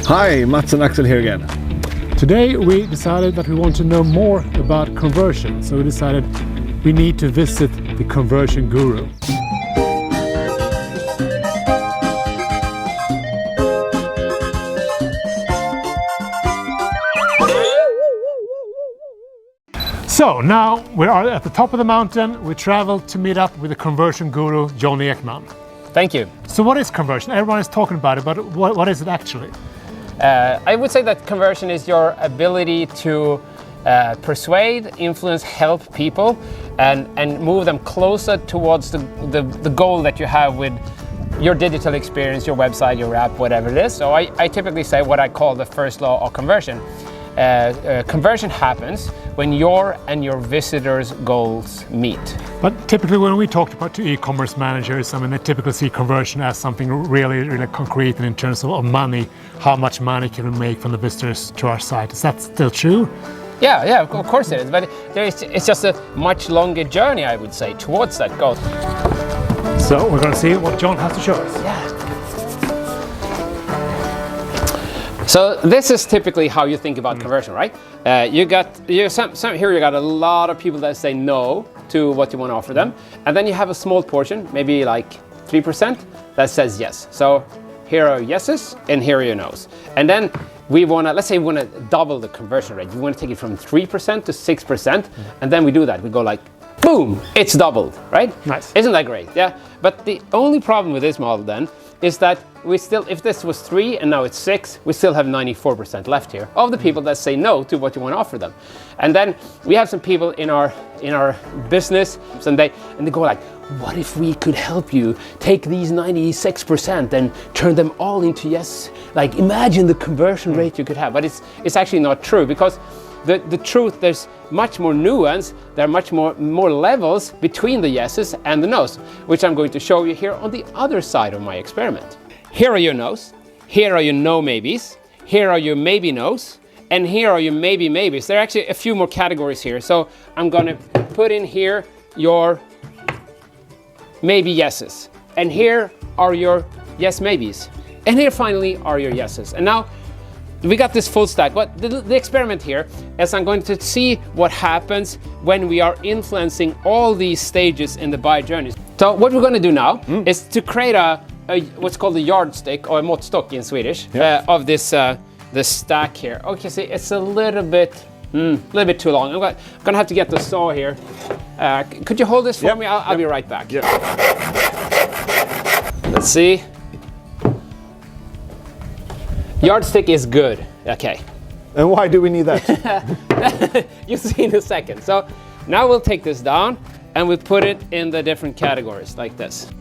Hi, Mats&Axel here again. Today we decided that we want to know more about conversion, so we decided we need to visit the conversion guru. So now we are at the top of the mountain. We traveled to meet up with the conversion guru, John Ekman. Thank you. So what is conversion? Everyone is talking about it, but what is it actually? I would say that conversion is your ability to persuade, influence, help people and move them closer towards the goal that you have with your digital experience, your website, your app, whatever it is. So I typically say what I call the first law of conversion. Conversion happens when your and your visitors' goals meet. But typically when we talk to e-commerce managers, I mean, they typically see conversion as something really, really concrete and in terms of money. How much money can we make from the visitors to our site? Is that still true? Yeah, of course it is. But it's just a much longer journey, I would say, towards that goal. So we're going to see what John has to show us. Yeah. So this is typically how you think about conversion, right? Here you got a lot of people that say no to what you want to offer them, and then you have a small portion, maybe like 3%, that says yes. So here are yeses and here are your no's. And then let's say we want to double the conversion rate. We want to take it from 3% to 6%, and then we do that. We go like, boom, it's doubled, right? Nice. Isn't that great? Yeah. But the only problem with this model then is that we still, if this was 3 and now it's 6, we still have 94% left here of the people that say no to what you want to offer them. And then we have some people in our business, and they go like, what if we could help you take these 96% and turn them all into yes? Like, imagine the conversion rate you could have. But it's actually not true, because the truth, there's much more nuance, there are much more levels between the yeses and the nos, which I'm going to show you here on the other side of my experiment. Here are your nos, here are your no maybes, here are your maybe nos, and here are your maybe maybes. There are actually a few more categories here, so I'm gonna put in here your maybe yeses, and here are your yes maybes, and here finally are your yeses. And now we got this full stack. But the experiment here is I'm going to see what happens when we are influencing all these stages in the buyer journey. So what we're going to do now is to create a what's called a yardstick, or a måttstock in Swedish, of this stack here. Okay, see, it's a little bit too long. I'm gonna have to get the saw here. Could you hold this for me? I'll be right back. Yep. Let's see. Yardstick is good. Okay. And why do we need that? You'll see in a second. So now we'll take this down and we'll put it in the different categories like this.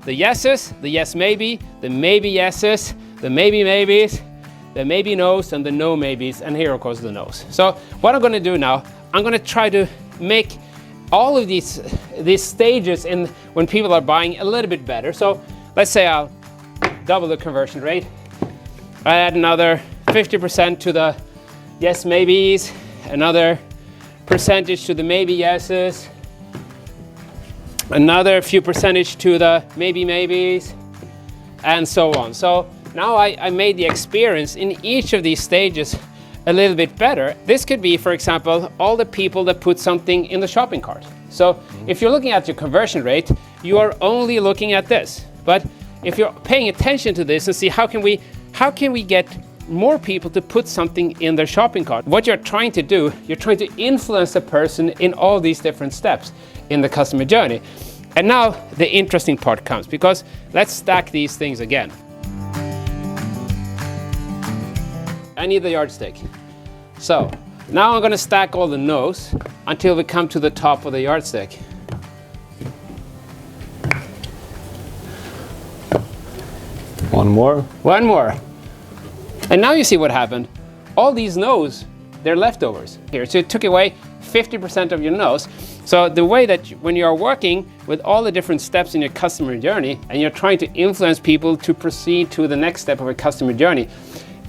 The yeses, the yes maybe, the maybe yeses, the maybe maybes, the maybe no's, and the no maybes, and here of course the no's. So what I'm going to do now, I'm going to try to make all of these stages in when people are buying a little bit better. So let's say I'll double the conversion rate. I add another 50% to the yes maybes, another percentage to the maybe yeses, another few percentage to the maybe maybes, and so on. So now I made the experience in each of these stages a little bit better. This could be, for example, all the people that put something in the shopping cart. So if you're looking at your conversion rate, you are only looking at this. But if you're paying attention to this and see how can we get more people to put something in their shopping cart, what you're trying to do, you're trying to influence a person in all these different steps in the customer journey. And now the interesting part comes, because let's stack these things again. I need the yardstick. So now I'm going to stack all the no's until we come to the top of the yardstick. One more. And now you see what happened. All these no's, they're leftovers here. So it took away 50% of your no's. So the way that when you are working with all the different steps in your customer journey and you're trying to influence people to proceed to the next step of a customer journey,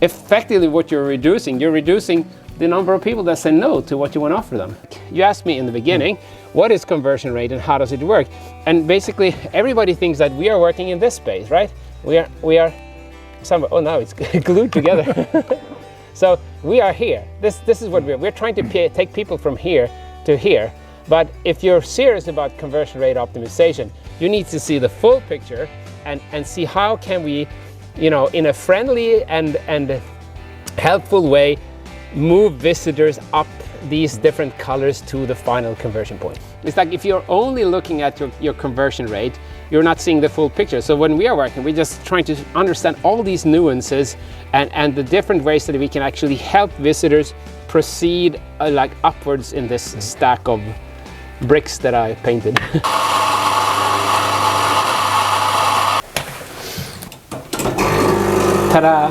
effectively what you're reducing the number of people that say no to what you want to offer them. You asked me in the beginning, what is conversion rate and how does it work? And basically everybody thinks that we are working in this space, right? We are Oh, now it's glued together. So we are here. This is what we're trying to take people from here to here. But if you're serious about conversion rate optimization, you need to see the full picture and see how can we, in a friendly and helpful way, move visitors up these different colors to the final conversion point. It's like if you're only looking at your conversion rate, you're not seeing the full picture. So when we are working, we're just trying to understand all these nuances and the different ways that we can actually help visitors proceed like upwards in this stack of bricks that I painted. Ta-da!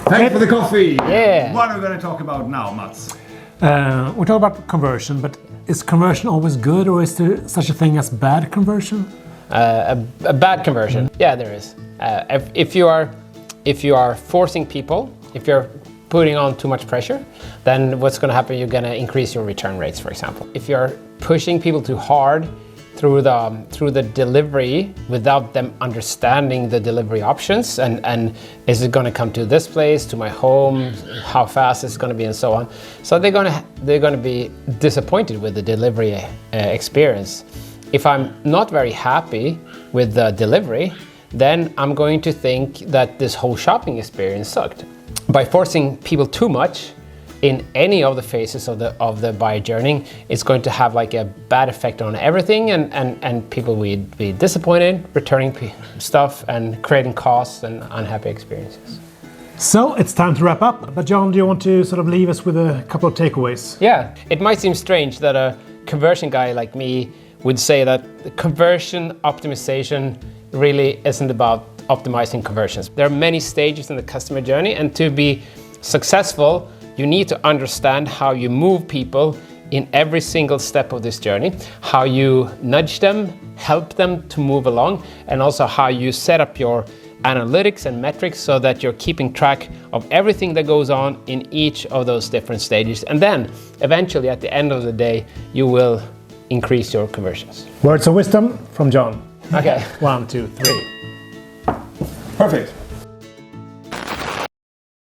Thanks for the coffee. Yeah. What are we going to talk about now, Mats? We talk about conversion, but is conversion always good, or is there such a thing as bad conversion? A bad conversion? Yeah, there is. If you are forcing people, if you're putting on too much pressure, then what's going to happen? You're going to increase your return rates, for example. If you're pushing people too hard through the delivery without them understanding the delivery options and is it going to come to this place, to my home, how fast it's going to be, and so on. So they're going to be disappointed with the delivery experience. If I'm not very happy with the delivery, then I'm going to think that this whole shopping experience sucked. By forcing people too much in any of the phases of the buyer journey, it's going to have like a bad effect on everything, and people will be disappointed, returning stuff and creating costs and unhappy experiences. So it's time to wrap up. But John, do you want to sort of leave us with a couple of takeaways? Yeah, it might seem strange that a conversion guy like me would say that the conversion optimization really isn't about optimizing conversions. There are many stages in the customer journey, and to be successful, you need to understand how you move people in every single step of this journey, how you nudge them, help them to move along, and also how you set up your analytics and metrics so that you're keeping track of everything that goes on in each of those different stages. And then eventually at the end of the day, you will increase your conversions. Words of wisdom from John. Okay. 1, 2, 3. Perfect.